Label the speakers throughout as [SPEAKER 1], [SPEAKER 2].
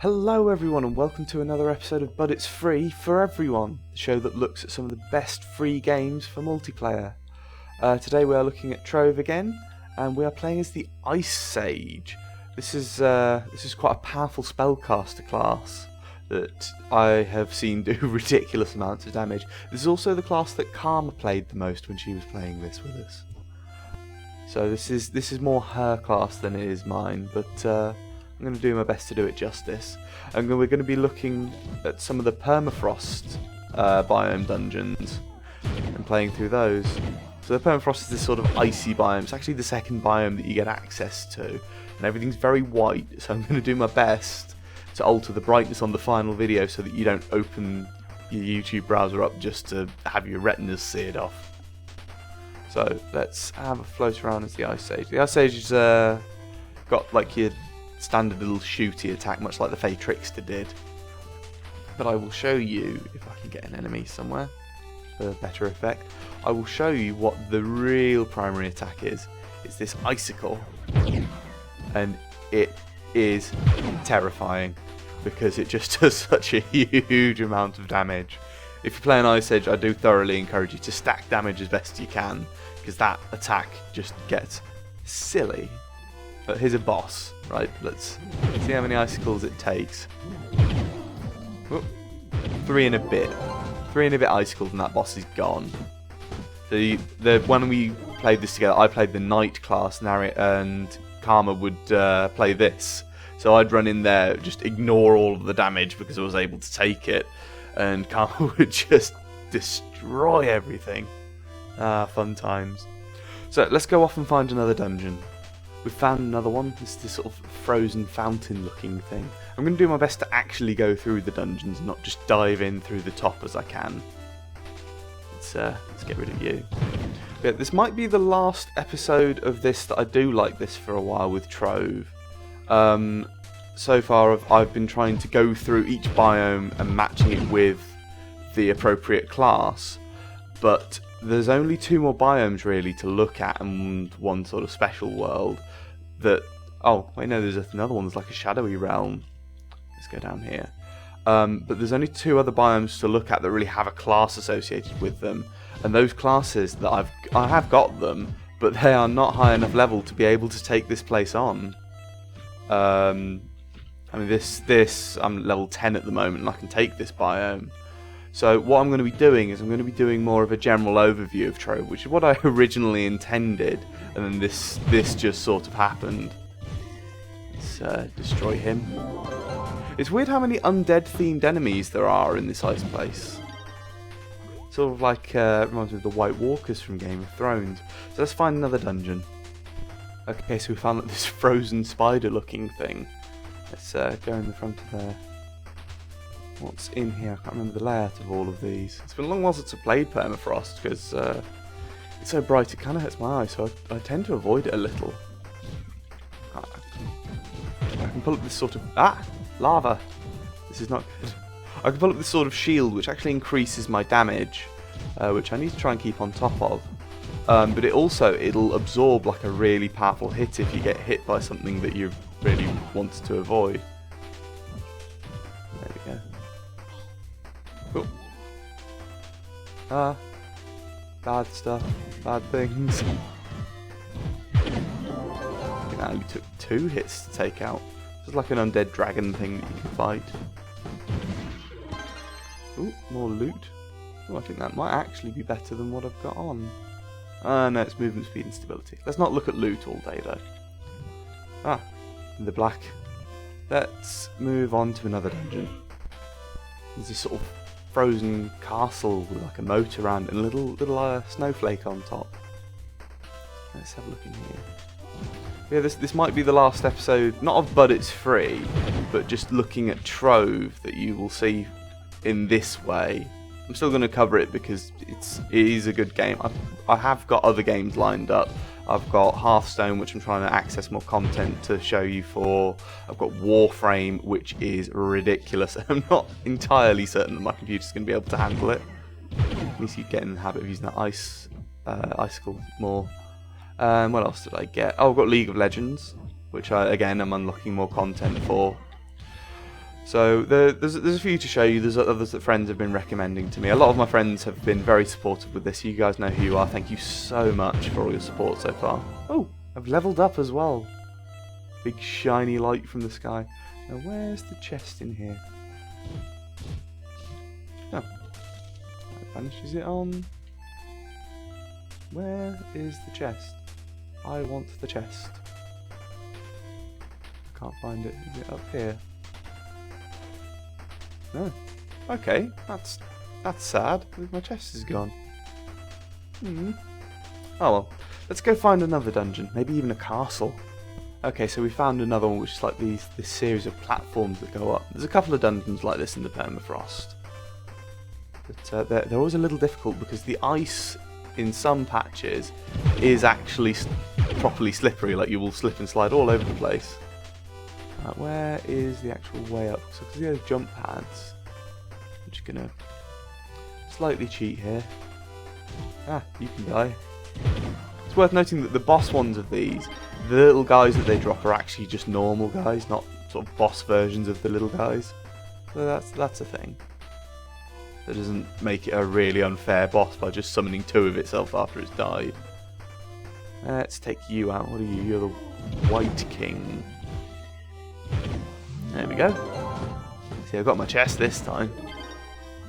[SPEAKER 1] Hello everyone and welcome to another episode of But It's Free for Everyone, the show that looks at some of the best free games for multiplayer. Today we are looking at Trove again, and we are playing as the Ice Sage. This is quite a powerful spellcaster class that I have seen do ridiculous amounts of damage. This is also the class that Karma played the most when she was playing this with us. So this is more her class than it is mine, but I'm going to do my best to do it justice. And we're going to be looking at some of the Permafrost biome dungeons and playing through those. So the Permafrost is this sort of icy biome. It's actually the second biome that you get access to, and everything's very white, so I'm going to do my best to alter the brightness on the final video so that you don't open your YouTube browser up just to have your retinas seared off. So let's have a float around as the Ice Sage. The Ice Sage has got like your standard little shooty attack, much like the Fey Trickster did. But I will show you, if I can get an enemy somewhere for better effect, I will show you what the real primary attack is. It's this icicle, and it is terrifying because it just does such a huge amount of damage. If you're playing Ice Sage, I do thoroughly encourage you to stack damage as best you can, because that attack just gets silly. But here's a boss, right? Let's see how many icicles it takes. Whoop. 3 and a bit. 3 and a bit icicles and that boss is gone. So when we played this together, I played the Knight class, and Karma would play this. So I'd run in there, just ignore all of the damage because I was able to take it, and Karma would just destroy everything. Fun times. So let's go off and find another dungeon. We've found another one. It's this sort of frozen fountain looking thing. I'm going to do my best to actually go through the dungeons, not just dive in through the top as I can. Let's get rid of you. Yeah, this might be the last episode of this that I do like this for a while with Trove. So far I've been trying to go through each biome and matching it with the appropriate class, but there's only 2 more biomes really to look at and one sort of special world that... Oh, wait, no, there's another one. There's like a shadowy realm. Let's go down here. But there's only 2 other biomes to look at that really have a class associated with them. And those classes that I have got them, but they are not high enough level to be able to take this place on. I mean, this I'm level 10 at the moment and I can take this biome. So what I'm going to be doing is I'm going to be doing more of a general overview of Trove, which is what I originally intended, and then this just sort of happened. Let's destroy him. It's weird how many undead themed enemies there are in this ice place. Sort of like, reminds me of the White Walkers from Game of Thrones. So let's find another dungeon. Okay, so we found this frozen spider looking thing. Let's go in the front of there. What's in here? I can't remember the layout of all of these. It's been a long while since I've played Permafrost because it's so bright it kind of hurts my eyes, so I tend to avoid it a little. I can pull up this sort of... lava! This is not good. I can pull up this sort of shield which actually increases my damage, which I need to try and keep on top of. But it'll absorb like a really powerful hit if you get hit by something that you really wanted to avoid. There we go. Cool. Bad stuff, bad things. I think that only took 2 hits to take out. It's like an undead dragon thing that you can fight. Ooh, more loot. Ooh, I think that might actually be better than what I've got on. No, it's movement speed and stability. Let's not look at loot all day though. In the black. Let's move on to another dungeon. There's this sort of frozen castle with like a moat around it and a little snowflake on top. Let's have a look in here. Yeah, this might be the last episode, not of But It's Free, but just looking at Trove that you will see in this way. I'm still going to cover it because it is a good game. I have got other games lined up. I've got Hearthstone, which I'm trying to access more content to show you for. I've got Warframe, which is ridiculous. I'm not entirely certain that my computer's going to be able to handle it. At least you get in the habit of using that icicle more. What else did I get? Oh, I've got League of Legends, which I, again, am unlocking more content for. So there's a few to show you. There's others that friends have been recommending to me. A lot of my friends have been very supportive with this. You guys know who you are. Thank you so much for all your support so far. Oh, I've leveled up as well. Big shiny light from the sky. Now where's the chest in here? Oh, that vanishes it on. Where is the chest? I want the chest. I can't find it. Is it up here? No. Okay, that's sad. My chest is gone. Oh well. Let's go find another dungeon. Maybe even a castle. Okay, so we found another one which is like this series of platforms that go up. There's a couple of dungeons like this in the Permafrost. But they're always a little difficult because the ice in some patches is actually properly slippery. Like you will slip and slide all over the place. Where is the actual way up? So because those jump pads, I'm just gonna slightly cheat here. You can die. It's worth noting that the boss ones of these, the little guys that they drop are actually just normal guys, not sort of boss versions of the little guys. So that's a thing. That doesn't make it a really unfair boss by just summoning two of itself after it's died. Let's take you out. What are you? You're the White King. There we go. See, I got my chest this time.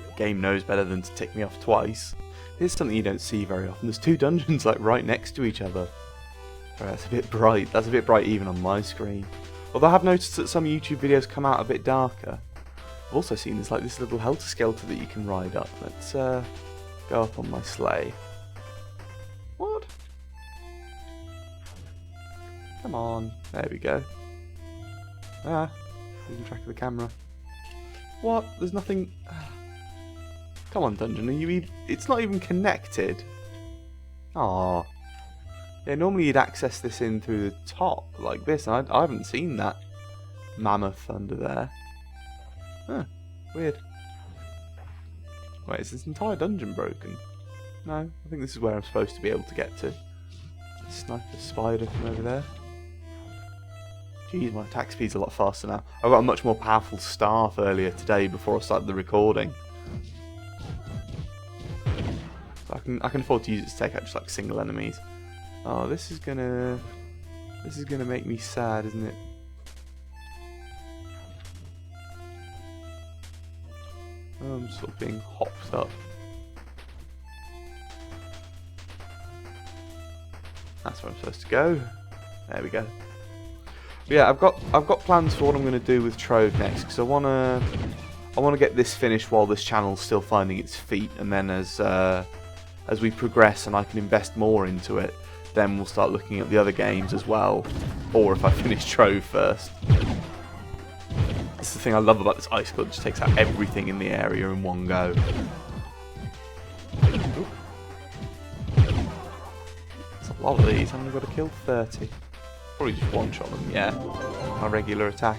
[SPEAKER 1] The game knows better than to tick me off twice. Here's something you don't see very often. There's two dungeons like right next to each other. Sorry, that's a bit bright. That's a bit bright even on my screen. Although I have noticed that some YouTube videos come out a bit darker. I've also seen there's like this little helter-skelter that you can ride up. Let's go up on my sleigh. What? Come on. There we go. Losing track of the camera. What? There's nothing. Come on, dungeon. Are you? It's not even connected. Ah. Yeah. Normally you'd access this in through the top like this. And I haven't seen that mammoth under there. Weird. Wait, is this entire dungeon broken? No. I think this is where I'm supposed to be able to get to. Snipe a spider from over there. Jeez, my attack speed's a lot faster now. I got a much more powerful staff earlier today before I started the recording. So I can afford to use it to take out just like single enemies. Oh, this is gonna make me sad, isn't it? Oh, I'm sort of being hopped up. That's where I'm supposed to go. There we go. But yeah, I've got plans for what I'm going to do with Trove next, because I want to get this finished while this channel's still finding its feet, and then as we progress and I can invest more into it, then we'll start looking at the other games as well, or if I finish Trove first. That's the thing I love about this icicle, it just takes out everything in the area in one go. Ooh. That's a lot of these, I've only got to kill 30. Probably just one-shot them, yeah. My regular attack.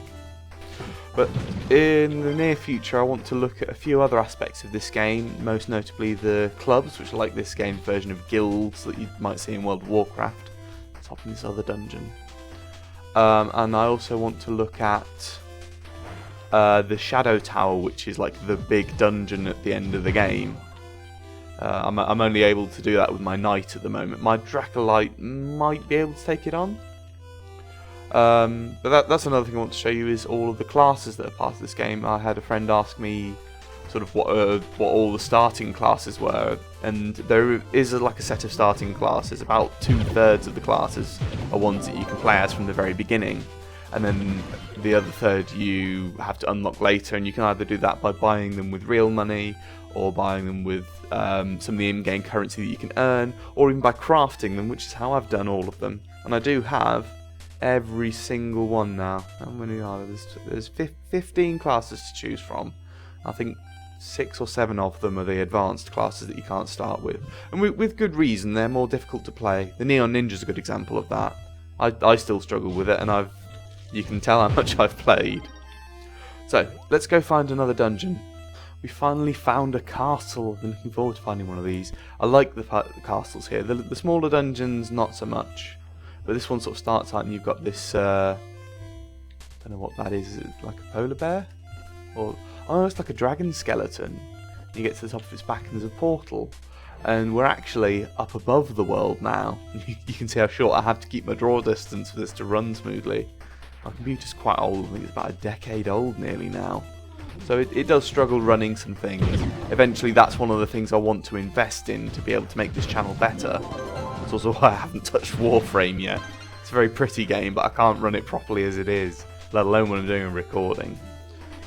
[SPEAKER 1] But in the near future I want to look at a few other aspects of this game, most notably the clubs, which are like this game's version of guilds that you might see in World of Warcraft. Top in this other dungeon. And I also want to look at the Shadow Tower, which is like the big dungeon at the end of the game. I'm only able to do that with my knight at the moment. My Dracolite might be able to take it on. But that's another thing I want to show you is all of the classes that are part of this game. I had a friend ask me sort of what all the starting classes were, and there is like a set of starting classes. About 2/3 of the classes are ones that you can play as from the very beginning, and then the other third you have to unlock later, and you can either do that by buying them with real money, or buying them with some of the in-game currency that you can earn, or even by crafting them, which is how I've done all of them. And I do have every single one now. How many are there? There's 15 classes to choose from. I think 6 or 7 of them are the advanced classes that you can't start with. And with good reason, they're more difficult to play. The Neon Ninja's a good example of that. I still struggle with it, and you can tell how much I've played. So, let's go find another dungeon. We finally found a castle. I've been looking forward to finding one of these. I like the castles here. The smaller dungeons, not so much. But this one sort of starts out and you've got this, I don't know what that is it like a polar bear? Or, oh, it's like a dragon skeleton. You get to the top of its back and there's a portal. And we're actually up above the world now. You can see how short I have to keep my draw distance for this to run smoothly. My computer's quite old, I think it's about a decade old nearly now. So it does struggle running some things. Eventually that's one of the things I want to invest in to be able to make this channel better. It's also why I haven't touched Warframe yet. It's a very pretty game, but I can't run it properly as it is, let alone when I'm doing a recording.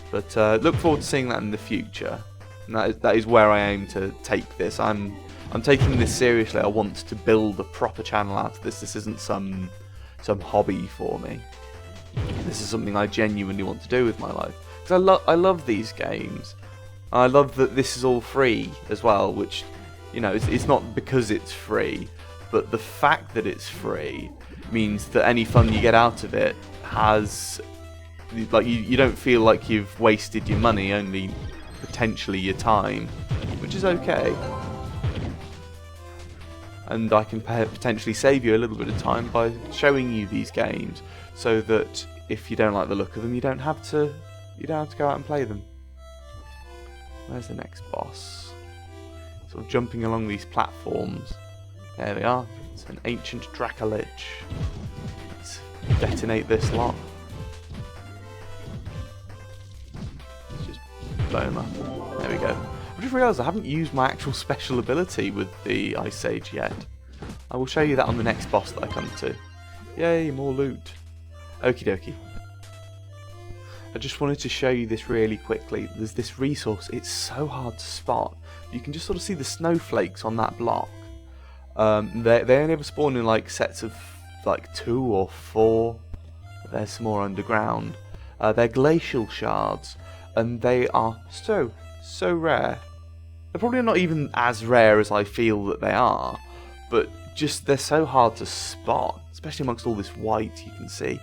[SPEAKER 1] But look forward to seeing that in the future. And that is where I aim to take this. I'm taking this seriously. I want to build a proper channel out of this. This isn't some hobby for me. This is something I genuinely want to do with my life. Because I love these games. I love that this is all free as well, which, you know, it's not because it's free, but the fact that it's free means that any fun you get out of it has, like, you don't feel like you've wasted your money, only potentially your time, which is okay. And I can potentially save you a little bit of time by showing you these games, so that if you don't like the look of them, you don't have to go out and play them. Where's the next boss? Sort of jumping along these platforms. There we are. It's an ancient Dracolich. Let's detonate this lot. Let's just blow him up. There we go. I just realised I haven't used my actual special ability with the Ice Sage yet. I will show you that on the next boss that I come to. Yay, more loot. Okie dokie. I just wanted to show you this really quickly. There's this resource. It's so hard to spot. You can just sort of see the snowflakes on that block. They only ever spawn in like sets of like 2 or 4. There's some more underground. They're glacial shards, and they are so rare. They're probably not even as rare as I feel that they are, but just they're so hard to spot, especially amongst all this white you can see.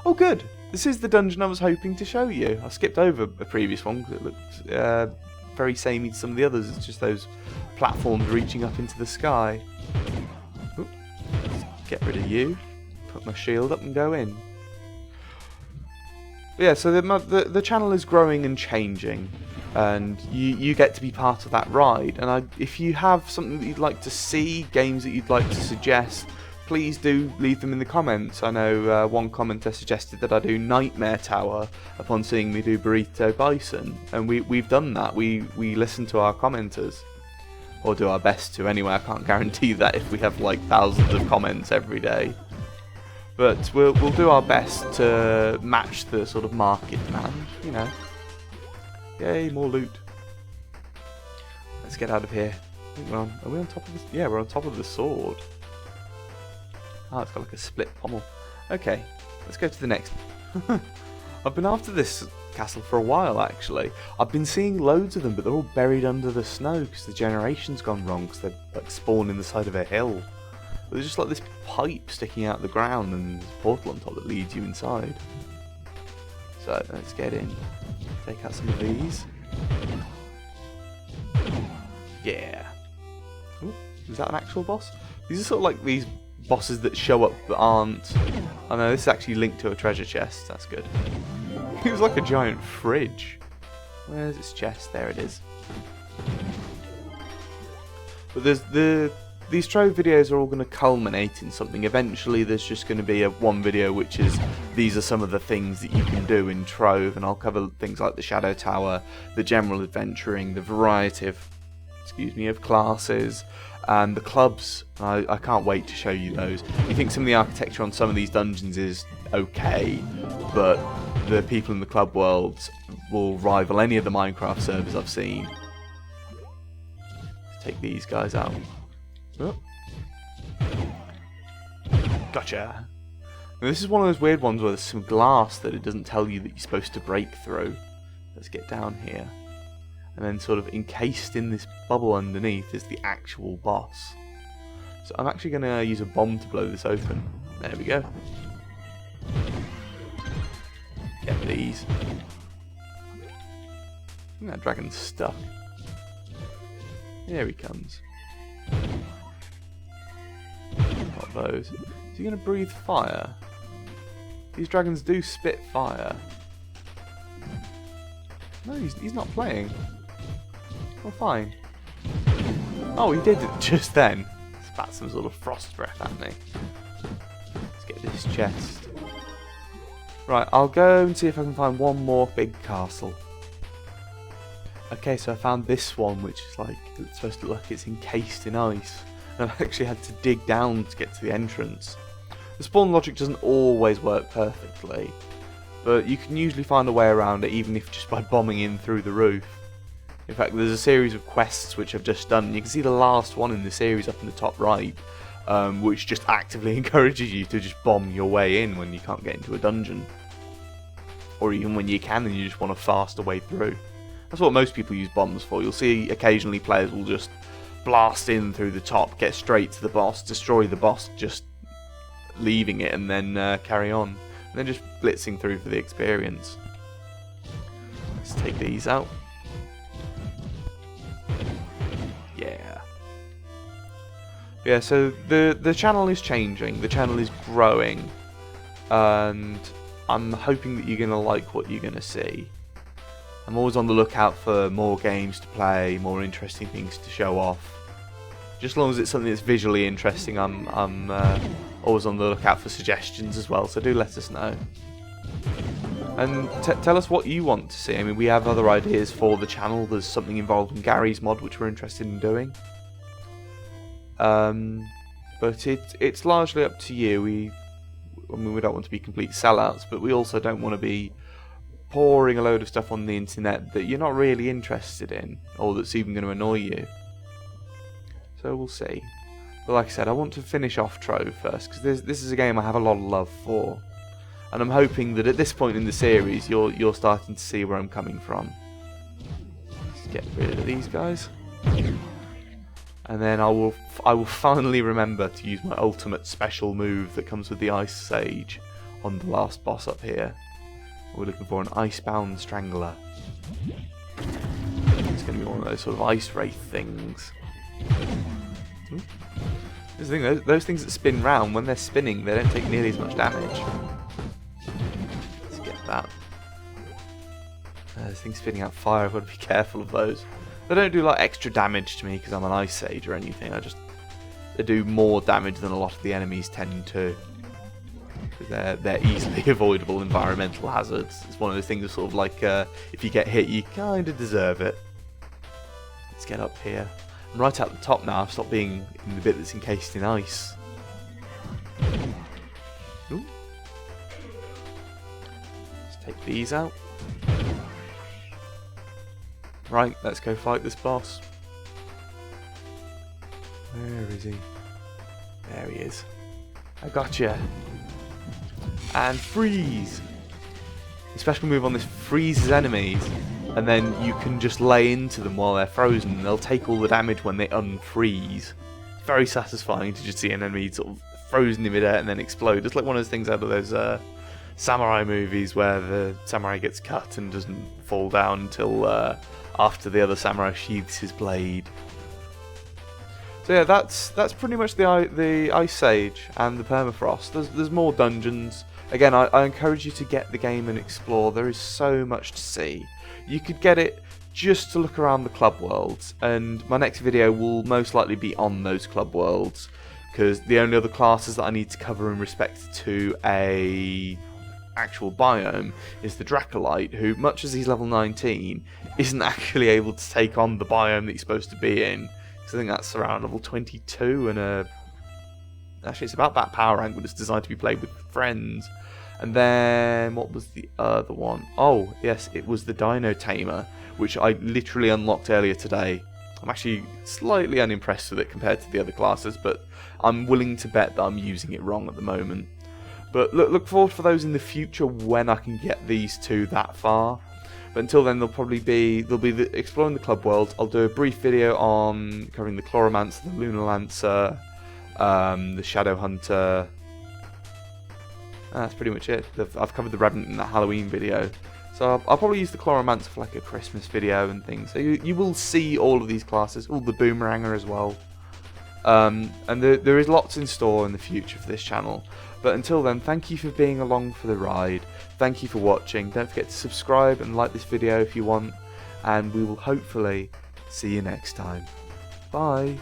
[SPEAKER 1] Oh good, this is the dungeon I was hoping to show you. I skipped over a previous one because it looked very samey to some of the others. It's just those platforms reaching up into the sky. Oop. Get rid of you, put my shield up and go in. But yeah, so the channel is growing and changing, and you get to be part of that ride. And if you have something that you'd like to see, games that you'd like to suggest, please do leave them in the comments. I know one commenter suggested that I do Nightmare Tower upon seeing me do Burrito Bison, and we've done that. We listen to our commenters, or do our best to anyway. I can't guarantee that if we have like thousands of comments every day. But we'll do our best to match the sort of market demand, you know. Yay, more loot. Let's get out of here. I think are we on top of this? Yeah, we're on top of the sword. Oh, it's got like a split pommel. Okay, let's go to the next. I've been after this castle for a while, actually. I've been seeing loads of them, but they're all buried under the snow because the generation's gone wrong, because they're like spawned in the side of a hill. There's just like this pipe sticking out the ground and there's a portal on top that leads you inside. So let's get in. Take out some of these. Yeah. Ooh, is that an actual boss? These are sort of like these bosses that show up but aren't. Oh no, this is actually linked to a treasure chest. That's good. It was like a giant fridge. Where's its chest? There it is. But there's these Trove videos are all going to culminate in something. Eventually there's just going to be one video which is, these are some of the things that you can do in Trove, and I'll cover things like the Shadow Tower, the general adventuring, the variety of, of classes, and the clubs. I can't wait to show you those. You think some of the architecture on some of these dungeons is okay, but the people in the club worlds will rival any of the Minecraft servers I've seen. Let's take these guys out. Oh. Gotcha. Now, this is one of those weird ones where there's some glass that it doesn't tell you that you're supposed to break through. Let's get down here. And then sort of encased in this bubble underneath is the actual boss. So I'm actually going to use a bomb to blow this open. There we go. Get these. I think that dragon's stuck. Here he comes. Got those. Is he going to breathe fire? These dragons do spit fire. No, he's not playing. Well, fine. Oh, he did it just then. Spat some sort of frost breath at me. Let's get this chest. Right, I'll go and see if I can find one more big castle. Okay, so I found this one, which is like, it's supposed to look like it's encased in ice. And I've actually had to dig down to get to the entrance. The spawn logic doesn't always work perfectly, but you can usually find a way around it, even if just by bombing in through the roof. In fact, there's a series of quests which I've just done. You can see the last one in the series up in the top right, which just actively encourages you to just bomb your way in when you can't get into a dungeon. Or even when you can and you just want to fast a way through. That's what most people use bombs for. You'll see occasionally players will just blast in through the top, get straight to the boss, destroy the boss, just leaving it, and then carry on. And then just blitzing through for the experience. Let's take these out. Yeah, so the channel is changing, the channel is growing, and I'm hoping that you're going to like what you're going to see. I'm always on the lookout for more games to play, more interesting things to show off. Just as long as it's something that's visually interesting, I'm always on the lookout for suggestions as well, so do let us know. And tell us what you want to see. I mean, we have other ideas for the channel. There's something involved in Gary's mod which we're interested in doing. But it's largely up to you. I mean, we don't want to be complete sellouts, but we also don't want to be pouring a load of stuff on the internet that you're not really interested in, or that's even going to annoy you. So we'll see. But like I said, I want to finish off Trove first, because this is a game I have a lot of love for. And I'm hoping that at this point in the series, you're starting to see where I'm coming from. Let's get rid of these guys. And then I will finally remember to use my ultimate special move that comes with the Ice Sage on the last boss up here. We're looking for an Icebound Strangler. It's going to be one of those sort of ice wraith things. Ooh. This is the thing, those things that spin round, when they're spinning, they don't take nearly as much damage. Let's get that. This thing's spitting out fire, I've got to be careful of those. They don't do like extra damage to me because I'm an Ice Sage or anything. They do more damage than a lot of the enemies tend to. They're easily avoidable environmental hazards. It's one of those things that's sort of like if you get hit, you kind of deserve it. Let's get up here. I'm right at the top now. I've stopped being in the bit that's encased in ice. Ooh. Let's take these out. Right, let's go fight this boss. Where is he? There he is. I gotcha. And freeze! The special move on this freezes enemies, and then you can just lay into them while they're frozen, and they'll take all the damage when they unfreeze. It's very satisfying to just see an enemy sort of frozen in midair and then explode. It's like one of those things out of those samurai movies where the samurai gets cut and doesn't fall down until after the other samurai sheathes his blade. So yeah, that's pretty much the Ice Sage and the Permafrost. There's more dungeons. Again, I encourage you to get the game and explore. There is so much to see. You could get it just to look around the club worlds, and my next video will most likely be on those club worlds, because the only other classes that I need to cover in respect to a actual biome is the Dracolite, who, much as he's level 19, isn't actually able to take on the biome that he's supposed to be in. So I think that's around level 22, and actually it's about that power rank, but it's designed to be played with friends. And then, what was the other one? Oh, yes, it was the Dino Tamer, which I literally unlocked earlier today. I'm actually slightly unimpressed with it compared to the other classes, but I'm willing to bet that I'm using it wrong at the moment. But look forward for those in the future when I can get these two that far. But until then, they'll be exploring the club world. I'll do a brief video on covering the Chloromancer, the Lunar Lancer, the Shadow Hunter. That's pretty much it. I've covered the Revenant in that Halloween video. So I'll probably use the Chloromancer for like a Christmas video and things. So you will see all of these classes, all the Boomeranger as well. and there is lots in store in the future for this channel. But until then, thank you for being along for the ride. Thank you for watching. Don't forget to subscribe and like this video if you want, and we will hopefully see you next time. Bye.